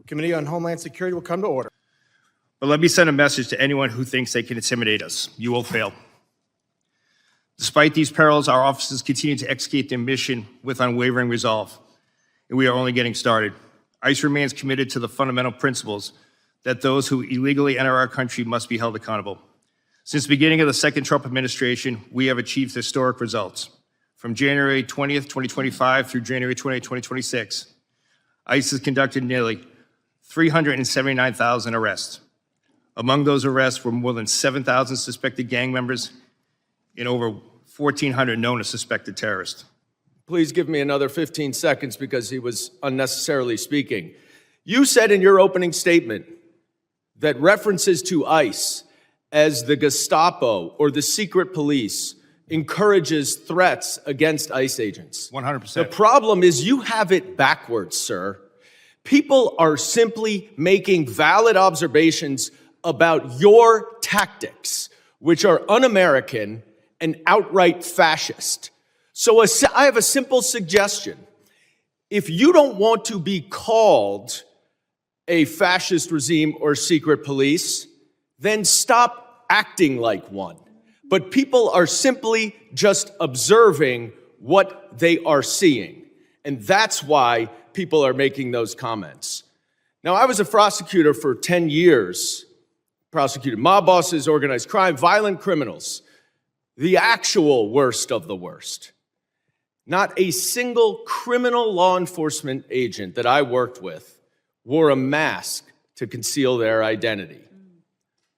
Committee on Homeland Security will come to order. But let me send a message to anyone who thinks they can intimidate us. You will fail. Despite these perils, our officers continue to execute their mission with unwavering resolve, and we are only getting started. ICE remains committed to the fundamental principles that those who illegally enter our country must be held accountable. Since the beginning of the second Trump administration, we have achieved historic results. From January 20th, 2025 through January 20th, 2026, ICE has conducted nearly 379,000 arrests. Among those arrests were more than 7,000 suspected gang members and over 1,400 known as suspected terrorists. Please give me another 15 seconds because he was unnecessarily speaking. You said in your opening statement that references to ICE as the Gestapo or the secret police encourages threats against ICE agents. 100%. The problem is you have it backwards, sir. People are simply making valid observations about your tactics, which are un-American and outright fascist. So I have a simple suggestion. If you don't want to be called a fascist regime or secret police, then stop acting like one. But people are simply just observing what they are seeing. And that's why people are making those comments. Now, I was a prosecutor for 10 years, prosecuted mob bosses, organized crime, violent criminals, the actual worst of the worst. Not a single criminal law enforcement agent that I worked with wore a mask to conceal their identity.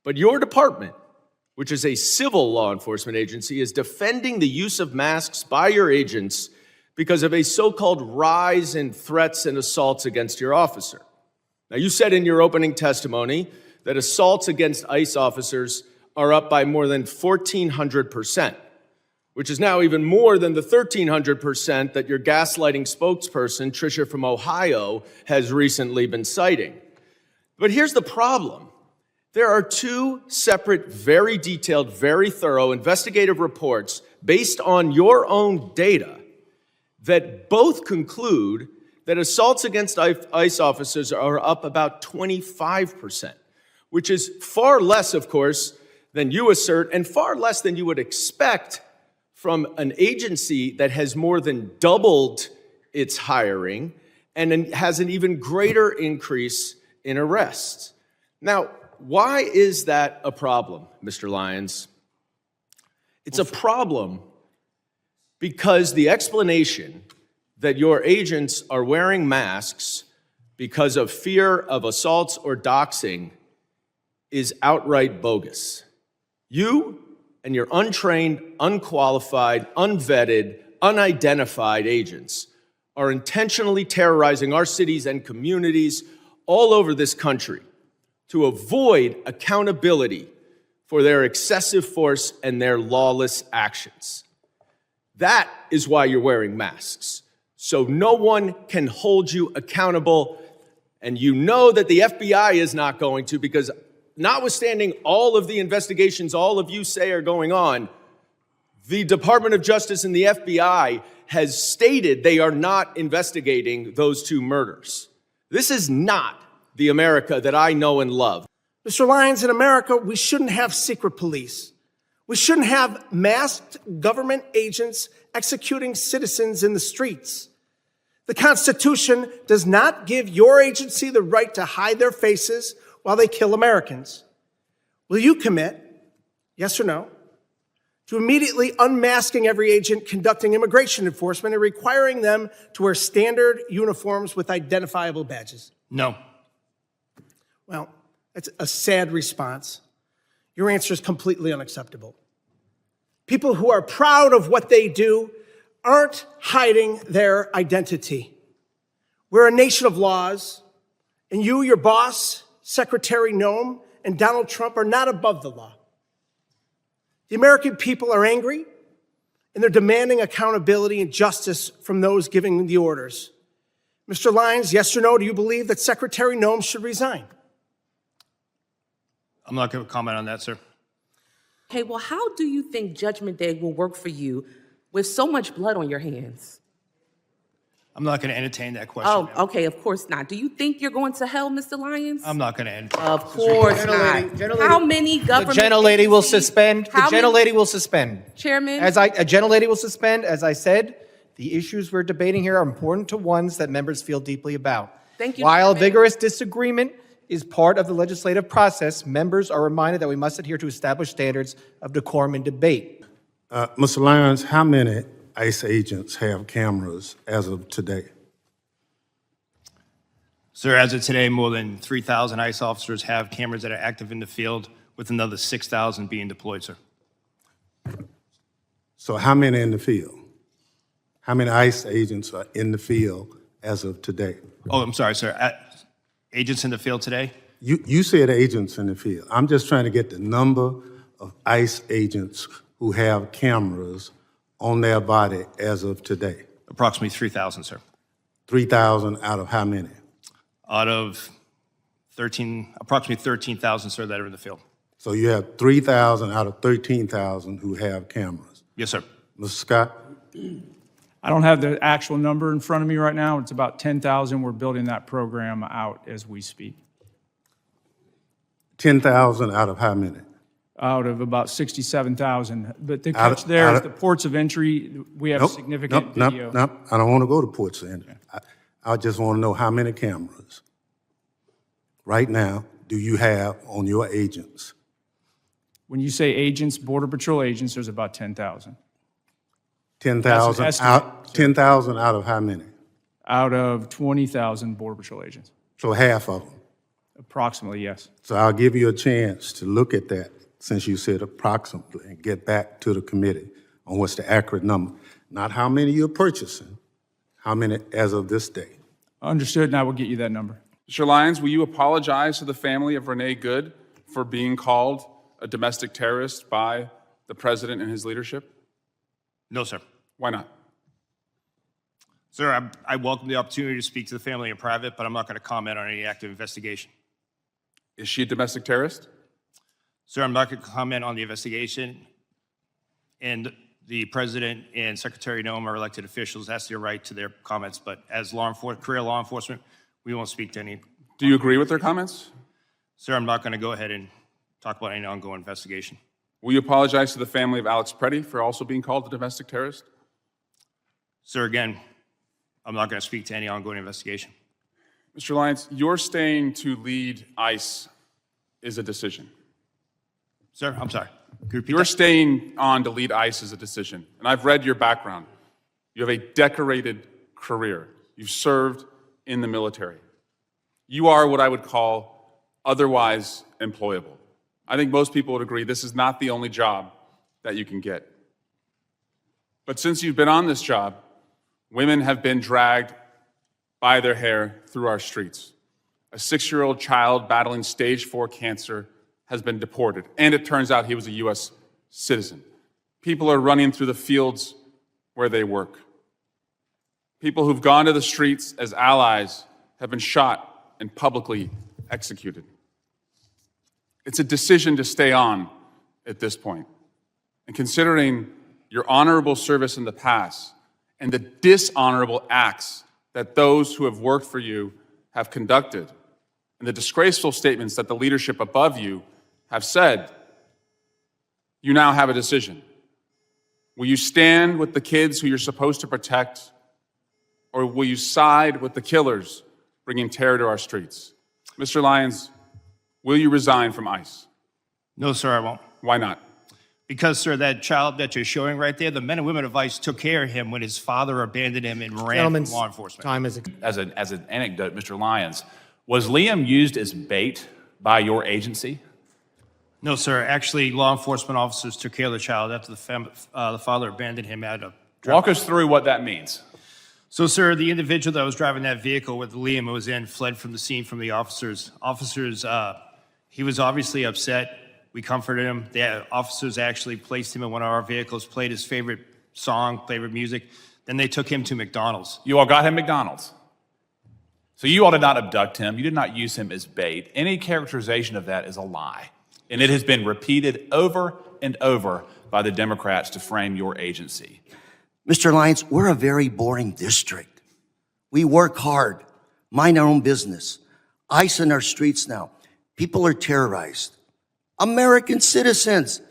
But your department, which is a civil law enforcement agency, is defending the use of masks by your agents because of a so-called rise in threats and assaults against your officer. Now, you said in your opening testimony that assaults against ICE officers are up by more than 1,400%, which is now even more than the 1,300% that your gaslighting spokesperson, Tricia from Ohio, has recently been citing. But here's the problem. There are two separate, very detailed, very thorough investigative reports based on your own data that both conclude that assaults against ICE officers are up about 25%, which is far less, of course, than you assert and far less than you would expect from an agency that has more than doubled its hiring and has an even greater increase in arrests. Now, why is that a problem, Mr. Lyons? It's a problem because the explanation that your agents are wearing masks because of fear of assaults or doxing is outright bogus. You and your untrained, unqualified, unvetted, unidentified agents are intentionally terrorizing our cities and communities all over this country to avoid accountability for their excessive force and their lawless actions. That is why you're wearing masks. So no one can hold you accountable, and you know that the FBI is not going to, because notwithstanding all of the investigations all of you say are going on, the Department of Justice and the FBI has stated they are not investigating those two murders. This is not the America that I know and love. Mr. Lyons, in America, we shouldn't have secret police. We shouldn't have masked government agents executing citizens in the streets. The Constitution does not give your agency the right to hide their faces while they kill Americans. Will you commit, yes or no, to immediately unmasking every agent conducting immigration enforcement and requiring them to wear standard uniforms with identifiable badges? No. Well, that's a sad response. Your answer is completely unacceptable. People who are proud of what they do aren't hiding their identity. We're a nation of laws, and you, your boss, Secretary Noem, and Donald Trump are not above the law. The American people are angry, and they're demanding accountability and justice from those giving the orders. Mr. Lyons, yes or no, do you believe that Secretary Noem should resign? I'm not going to comment on that, sir. Okay, well, how do you think Judgment Day will work for you with so much blood on your hands? I'm not going to entertain that question. Oh, ma'am. okay, of course not. Do you think you're going to hell, Mr. Lyons? I'm not going to entertain. Of course not. How many government The gentlelady will agencies- suspend. The how many- gentlelady will suspend. Chairman? A gentlelady will suspend. As I said, the issues we're debating here are important to ones that members feel deeply about. Thank you, While Chairman. vigorous disagreement is part of the legislative process, members are reminded that we must adhere to established standards of decorum in debate. Mr. Lyons, how many ICE agents have cameras as of today? Sir, as of today, more than 3,000 ICE officers have cameras that are active in the field, with another 6,000 being deployed, sir. So how many in the field? How many ICE agents are in the field as of today? Oh, I'm sorry, sir. Agents in the field today? You said agents in the field. I'm just trying to get the number of ICE agents who have cameras on their body as of today. Approximately 3,000, sir. 3,000 out of how many? Out of approximately 13,000, sir, that are in the field. So you have 3,000 out of 13,000 who have cameras. Yes, sir. Mr. Scott? I don't have the actual number in front of me right now. It's about 10,000. We're building that program out as we speak. 10,000 out of how many? Out of about 67,000. But the Out catch of- there out is of- the ports of entry, we have significant video. Nope. I don't want to go to ports of entry. I just want to know how many cameras right now do you have on your agents? When you say agents, Border Patrol agents, there's about 10,000. 10,000 That's an estimate, out, 10,000 out of how many? Out of 20,000 Border Patrol agents. So half of them. Approximately, yes. So I'll give you a chance to look at that since you said approximately and get back to the committee on what's the accurate number. Not how many you're purchasing, how many as of this day. Understood, and I will get you that number. Mr. Lyons, will you apologize to the family of Renee Good for being called a domestic terrorist by the president and his leadership? No, sir. Why not? Sir, I welcome the opportunity to speak to the family in private, but I'm not going to comment on any active investigation. Is she a domestic terrorist? Sir, I'm not going to comment on the investigation. And the president and Secretary Noem are elected officials. That's their right to their comments. But as career law enforcement, we won't speak to any. Do you agree with their comments? Sir, I'm not going to go ahead and talk about any ongoing investigation. Will you apologize to the family of Alex Preddy for also being called a domestic terrorist? Sir, again, I'm not going to speak to any ongoing investigation. Mr. Lyons, your staying to lead ICE is a decision. Sir, I'm sorry. Could you repeat Your that? staying on to lead ICE is a decision. And I've read your background. You have a decorated career. You've served in the military. You are what I would call otherwise employable. I think most people would agree this is not the only job that you can get. But since you've been on this job, women have been dragged by their hair through our streets. A 6-year-old child battling stage 4 cancer has been deported, and it turns out he was a U.S. citizen. People are running through the fields where they work. People who've gone to the streets as allies have been shot and publicly executed. It's a decision to stay on at this point. And considering your honorable service in the past and the dishonorable acts that those who have worked for you have conducted, and the disgraceful statements that the leadership above you have said, you now have a decision. Will you stand with the kids who you're supposed to protect, or will you side with the killers bringing terror to our streets? Mr. Lyons, will you resign from ICE? No, sir, I won't. Why not? Because, sir, that child that you're showing right there, the men and women of ICE took care of him when his father abandoned him and ran from Gentlemen's law enforcement. time is As an anecdote, Mr. Lyons, was Liam used as bait by your agency? No, sir. Actually, law enforcement officers took care of the child after the father abandoned him at a. Walk us through what that means. So, sir, the individual that was driving that vehicle with Liam was in fled from the scene from the officers. He was obviously upset. We comforted him. The officers actually placed him in one of our vehicles, played his favorite song, favorite music. Then they took him to McDonald's. You all got him McDonald's. So you all did not abduct him. You did not use him as bait. Any characterization of that is a lie. And it has been repeated over and over by the Democrats to frame your agency. Mr. Lyons, we're a very boring district. We work hard, mind our own business. ICE in our streets now. People are terrorized. American citizens.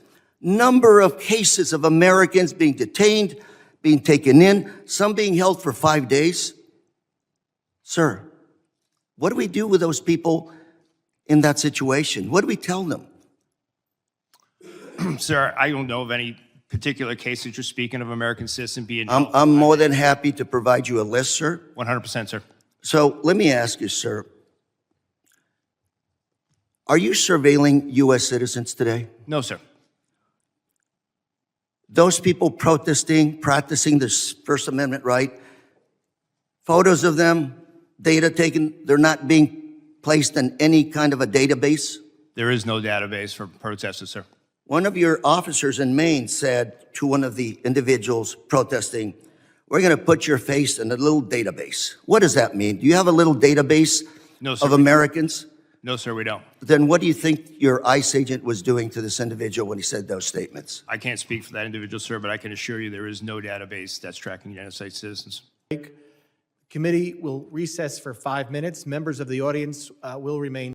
Number of cases of Americans being detained, being taken in, some being held for 5 days. Sir, what do we do with those people in that situation? What do we tell them? Sir, I don't know of any particular case that you're speaking of American citizen being held. I'm more than happy to provide you a list, sir. 100%, sir. So let me ask you, sir, are you surveilling U.S. citizens today? No, sir. Those people protesting, practicing this First Amendment right, photos of them, data taken, they're not being placed in any kind of a database? There is no database for protesters, sir. One of your officers in Maine said to one of the individuals protesting, we're going to put your face in a little database. What does that mean? Do you have a little database No, sir. of Americans? No, sir, we don't. Then what do you think your ICE agent was doing to this individual when he said those statements? I can't speak for that individual, sir, but I can assure you there is no database that's tracking United States citizens. Committee will recess for 5 minutes. Members of the audience will remain